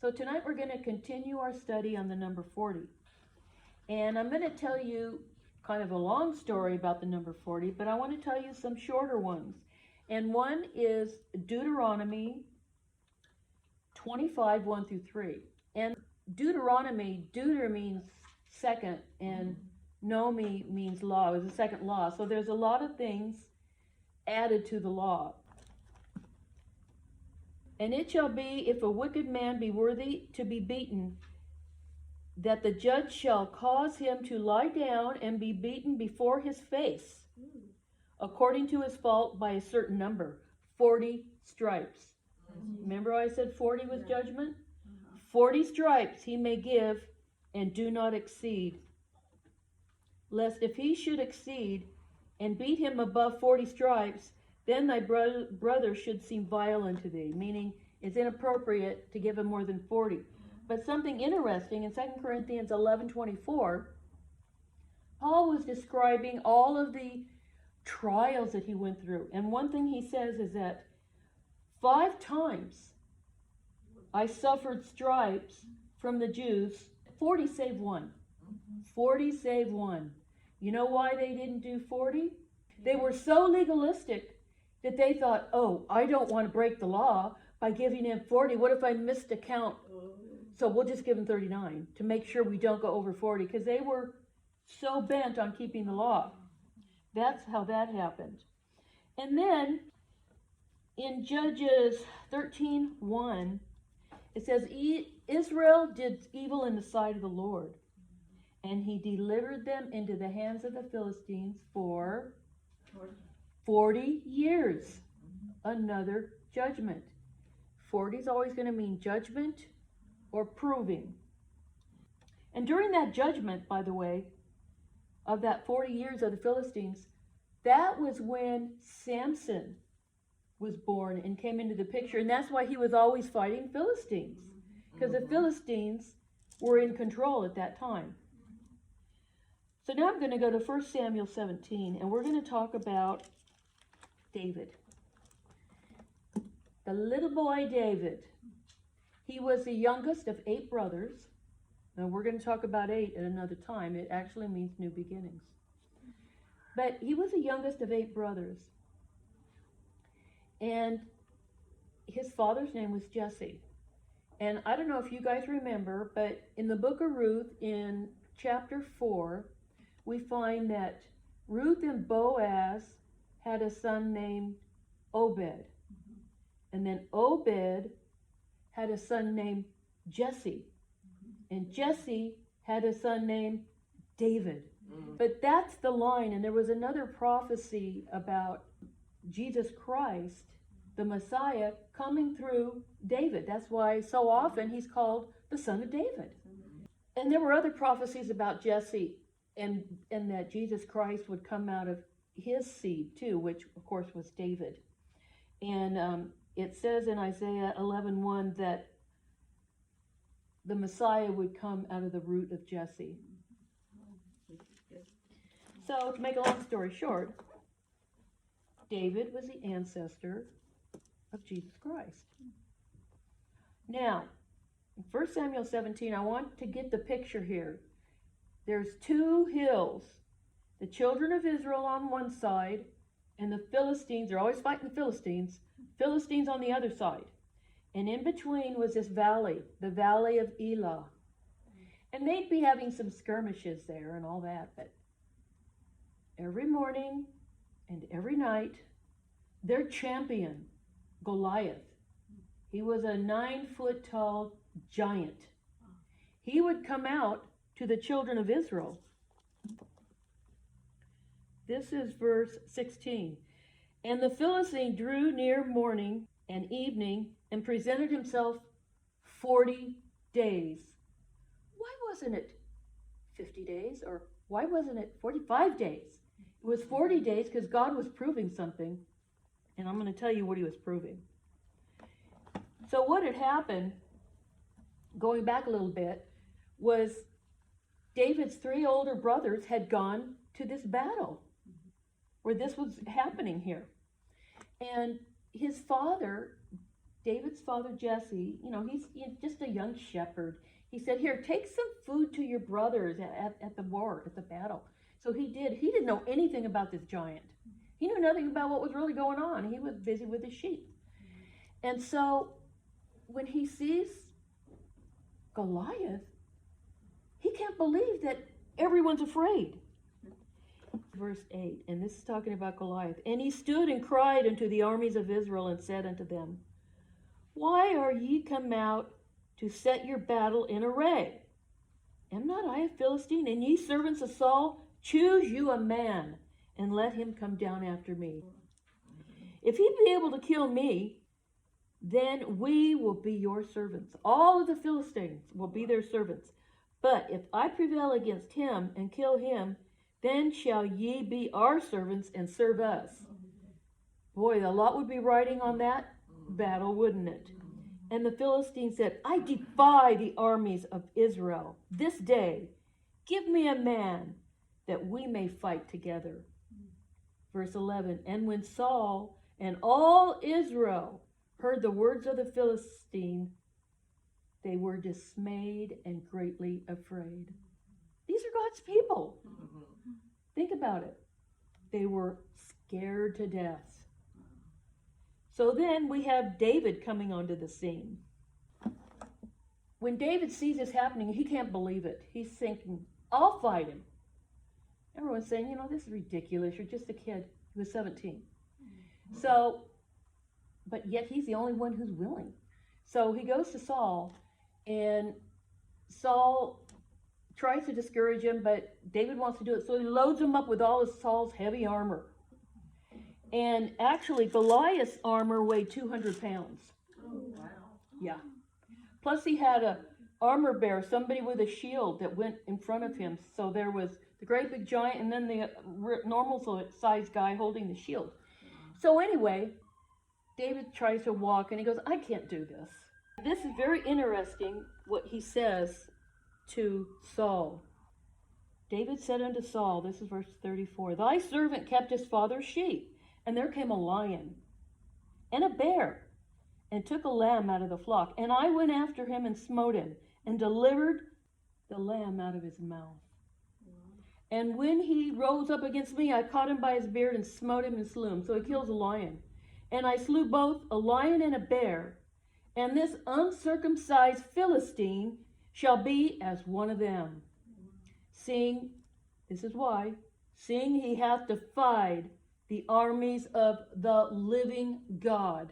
So tonight we're going to continue our study on the number 40. And I'm going to tell you kind of a long story about the number 40, but I want to tell you some shorter ones. And one is Deuteronomy 25, 1 through 3. And Deuteronomy, Deuter means second, and Nomi means law. It was the second law. So there's a lot of things added to the law. And it shall be, if a wicked man be worthy to be beaten, that the judge shall cause him to lie down and be beaten before his face, according to his fault by a certain number, 40 stripes. Remember I said 40 was judgment? 40 stripes he may give, and do not exceed. Lest if he should exceed and beat him above 40 stripes, then thy brother should seem vile unto thee, meaning it's inappropriate to give him more than 40. But something interesting, in 2 Corinthians 11:24, Paul was describing all of the trials that he went through. And one thing he says is that 5 times I suffered stripes from the Jews, 40 save 1. 40 save 1. You know why they didn't do 40? They were so legalistic that they thought, oh, I don't want to break the law by giving him 40. What if I missed a count? So we'll just give him 39 to make sure we don't go over 40, because they were so bent on keeping the law. That's how that happened. And then in Judges 13:1, it says, Israel did evil in the sight of the Lord, and he delivered them into the hands of the Philistines for 40 years. Another judgment. 40 is always going to mean judgment or proving. And during that judgment, by the way, of that 40 years of the Philistines, that was when Samson was born and came into the picture. And that's why he was always fighting Philistines, because the Philistines were in control at that time. So now I'm going to go to 1 Samuel 17, and we're going to talk about David. The little boy David. He was the youngest of 8 brothers. Now we're going to talk about 8 at another time. It actually means new beginnings. But he was the youngest of 8 brothers. And his father's name was Jesse. And I don't know if you guys remember, but in the book of Ruth, in chapter 4, we find that Ruth and Boaz had a son named Obed. And then Obed had a son named Jesse. And Jesse had a son named David. But that's the line. And there was another prophecy about Jesus Christ, the Messiah, coming through David. That's why so often he's called the son of David. And there were other prophecies about Jesse, and that Jesus Christ would come out of his seed too, which of course was David. And it says in Isaiah 11:1 that the Messiah would come out of the root of Jesse. So to make a long story short, David was the ancestor of Jesus Christ. Now, in 1 Samuel 17, I want to get the picture here. There's 2 hills. The children of Israel on one side, and the Philistines, they're always fighting the Philistines on the other side. And in between was this valley, the valley of Elah. And they'd be having some skirmishes there and all that, but every morning and every night, their champion, Goliath, he was a 9-foot tall giant. He would come out to the children of Israel. This is verse 16. And the Philistine drew near morning and evening and presented himself 40 days. Why wasn't it 50 days? Or why wasn't it 45 days? It was 40 days because God was proving something. And I'm going to tell you what he was proving. So what had happened, going back a little bit, was David's 3 older brothers had gone to this battle where this was happening here. And his father David's father Jesse, he's just a young shepherd. He said, here, take some food to your brothers at the war, at the battle. So he did. He didn't know anything about this giant. He knew nothing about what was really going on. He was busy with his sheep. And so when he sees Goliath, he can't believe that everyone's afraid. Verse 8, and this is talking about Goliath. And he stood and cried unto the armies of Israel and said unto them, why are ye come out to set your battle in array? Am not I a Philistine, and ye servants of Saul? Choose you a man, and let him come down after me. If he be able to kill me, then we will be your servants. All of the Philistines will be their servants. But if I prevail against him and kill him, then shall ye be our servants and serve us. Boy, a lot would be riding on that battle, wouldn't it? And the Philistine said, I defy the armies of Israel this day. Give me a man that we may fight together. Verse 11, and when Saul and all Israel heard the words of the Philistine, they were dismayed and greatly afraid. These are God's people. Think about it. They were scared to death. So then we have David coming onto the scene. When David sees this happening, he can't believe it. He's thinking, I'll fight him. Everyone's saying, this is ridiculous. You're just a kid. He was 17. So, but yet he's the only one who's willing. So he goes to Saul, and Saul tries to discourage him, but David wants to do it. So he loads him up with all of Saul's heavy armor. And actually, Goliath's armor weighed 200 pounds. Oh, wow. Yeah. Plus he had a armor bearer, somebody with a shield that went in front of him. So there was the great big giant and then the normal sized guy holding the shield. So anyway, David tries to walk and he goes, I can't do this. This is very interesting what he says to Saul. David said unto Saul, this is verse 34, thy servant kept his father's sheep. And there came a lion and a bear and took a lamb out of the flock. And I went after him and smote him and delivered the lamb out of his mouth. And when he rose up against me, I caught him by his beard and smote him and slew him. So he kills a lion. And I slew both a lion and a bear. And this uncircumcised Philistine shall be as one of them. Seeing, this is why, seeing he hath defied the armies of the living God.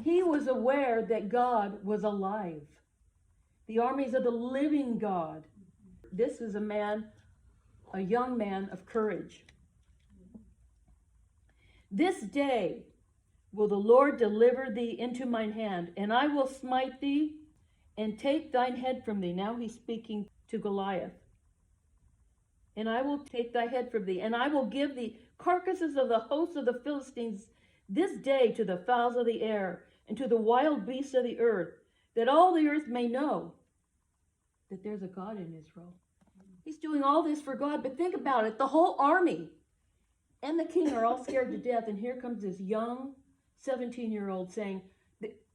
He was aware that God was alive. The armies of the living God. This is a young man of courage. This day will the Lord deliver thee into mine hand, and I will smite thee and take thine head from thee. Now he's speaking to Goliath. And I will take thy head from thee, and I will give thee carcasses of the hosts of the Philistines this day to the fowls of the air and to the wild beasts of the earth, that all the earth may know that there's a God in Israel. He's doing all this for God, but think about it. The whole army and the king are all scared to death, and here comes this young 17-year-old saying,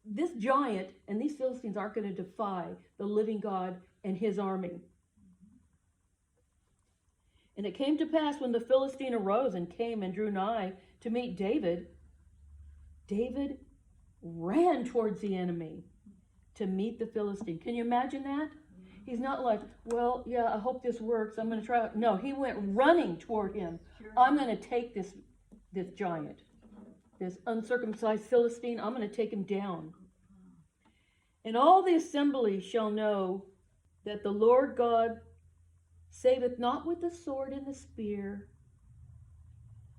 this giant and these Philistines aren't going to defy the living God and his army. And it came to pass when the Philistine arose and came and drew nigh to meet David, David ran towards the enemy to meet the Philistine. Can you imagine that? He's not like, well, yeah, I hope this works. I'm going to try. No, he went running toward him. I'm going to take this giant, this uncircumcised Philistine. I'm going to take him down. And all the assembly shall know that the Lord God saveth not with the sword and the spear,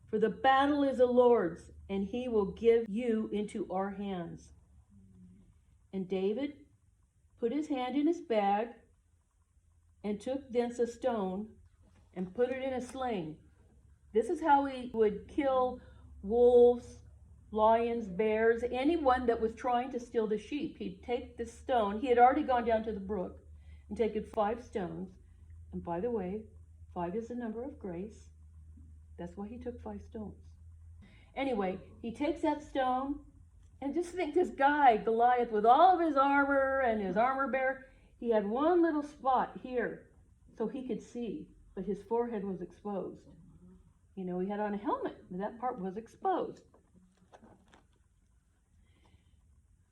for the battle is the Lord's, and he will give you into our hands. And David put his hand in his bag, and took thence a stone, and put it in a sling. This is how he would kill wolves, lions, bears, anyone that was trying to steal the sheep. He'd take this stone. He had already gone down to the brook and taken 5 stones. And by the way, 5 is the number of grace. That's why he took 5 stones. Anyway, he takes that stone And just think this guy, Goliath, with all of his armor and his armor bearer, he had one little spot here so he could see, but his forehead was exposed. You know, he had on a helmet, but that part was exposed.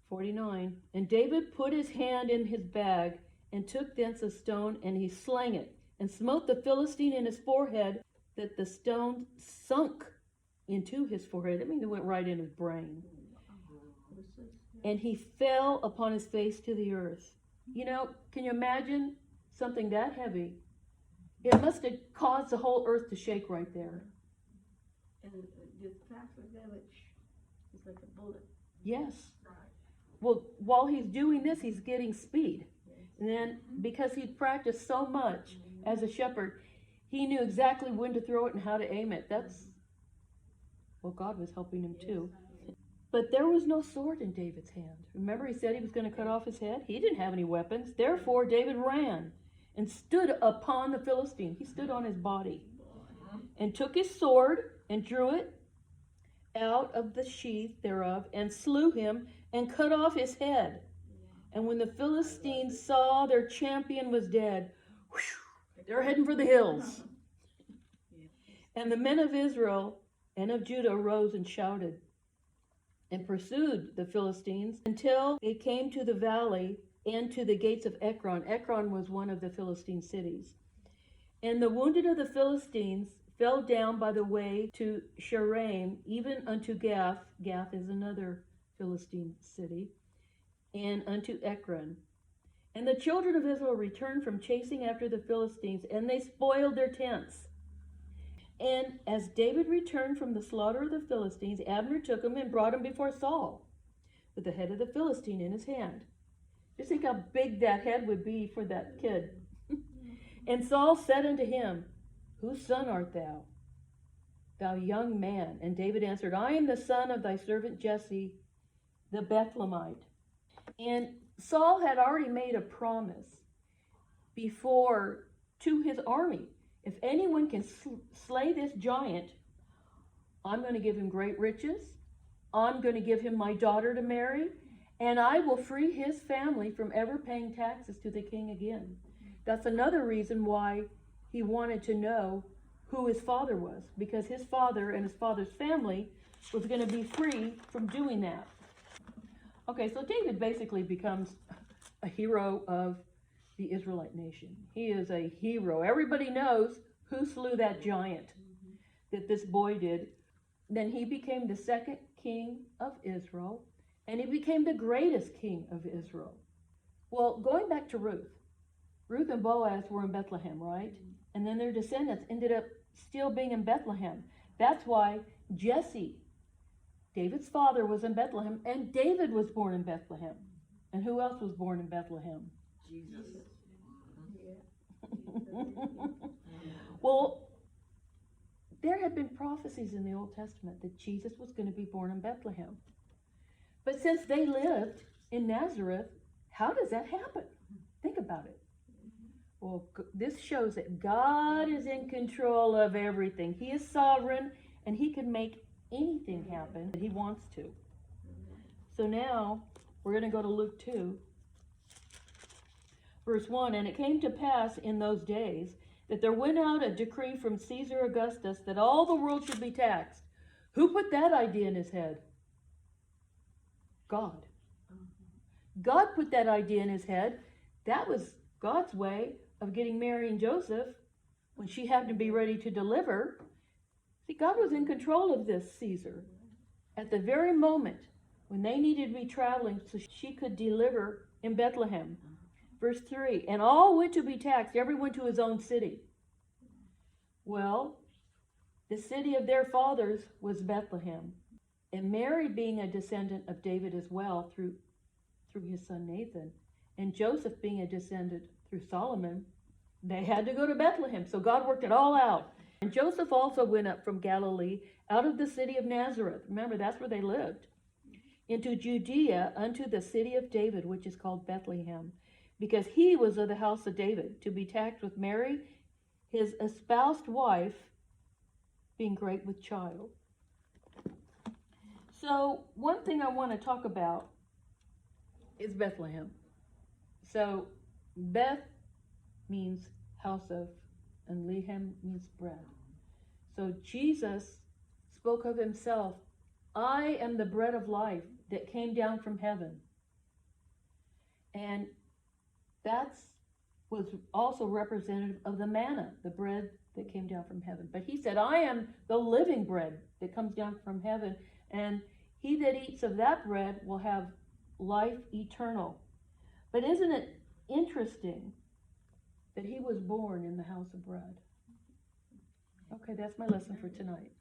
49. And David put his hand in his bag and took thence a stone, and he slang it, and smote the Philistine in his forehead, that the stone sunk into his forehead. I mean, it went right in his brain. And he fell upon his face to the earth. You know, can you imagine something that heavy? It must have caused the whole earth to shake right there. And this path of damage is like a bullet. Yes. Well, while he's doing this, he's getting speed. And then, because he'd practiced so much as a shepherd, he knew exactly when to throw it and how to aim it. Well, God was helping him too. But there was no sword in David's hand. Remember, he said he was going to cut off his head? He didn't have any weapons. Therefore, David ran and stood upon the Philistine. He stood on his body and took his sword and drew it out of the sheath thereof and slew him and cut off his head. And when the Philistines saw their champion was dead, they're heading for the hills. And the men of Israel and of Judah arose and shouted and pursued the Philistines until they came to the valley and to the gates of Ekron. Ekron was one of the Philistine cities. And the wounded of the Philistines fell down by the way to Sharaim, even unto Gath. Gath is another Philistine city. And unto Ekron. And the children of Israel returned from chasing after the Philistines, and they spoiled their tents. And as David returned from the slaughter of the Philistines, Abner took him and brought him before Saul, with the head of the Philistine in his hand. Just think how big that head would be for that kid. And Saul said unto him, Whose son art thou, thou young man? And David answered, I am the son of thy servant Jesse, the Bethlehemite. And Saul had already made a promise before to his army. If anyone can slay this giant, I'm going to give him great riches. I'm going to give him my daughter to marry. And I will free his family from ever paying taxes to the king again. That's another reason why he wanted to know who his father was. Because his father and his father's family was going to be free from doing that. Okay, so David basically becomes a hero of the Israelite nation. He is a hero. Everybody knows who slew that giant that this boy did. Then he became the second king of Israel, and he became the greatest king of Israel. Well, going back to Ruth and Boaz were in Bethlehem, right? And then their descendants ended up still being in Bethlehem. That's why Jesse, David's father, was in Bethlehem, and David was born in Bethlehem. And who else was born in Bethlehem? Jesus. Well, there had been prophecies in the Old Testament that Jesus was going to be born in Bethlehem. But since they lived in Nazareth, how does that happen? Think about it. Well, this shows that God is in control of everything. He is sovereign, and he can make anything happen that he wants to. So now we're going to go to Luke 2, verse 1. And it came to pass in those days that there went out a decree from Caesar Augustus that all the world should be taxed. Who put that idea in his head? God. God put that idea in his head. That was God's way of getting Mary and Joseph when she happened to be ready to deliver. See, God was in control of this, Caesar. At the very moment when they needed to be traveling so she could deliver in Bethlehem. Verse 3, and all went to be taxed, everyone to his own city. Well, the city of their fathers was Bethlehem. And Mary, being a descendant of David as well through his son Nathan, and Joseph being a descendant through Solomon, they had to go to Bethlehem. So God worked it all out. And Joseph also went up from Galilee out of the city of Nazareth. Remember, that's where they lived. Into Judea unto the city of David, which is called Bethlehem, because he was of the house of David, to be taxed with Mary, his espoused wife, being great with child. So one thing I want to talk about is Bethlehem. So Beth means house of, and Lehem means bread. So Jesus spoke of himself, I am the bread of life that came down from heaven. And that's was also representative of the manna, the bread that came down from heaven. But he said, I am the living bread that comes down from heaven, and he that eats of that bread will have life eternal. But isn't it interesting that he was born in the house of bread? Okay, that's my lesson for tonight.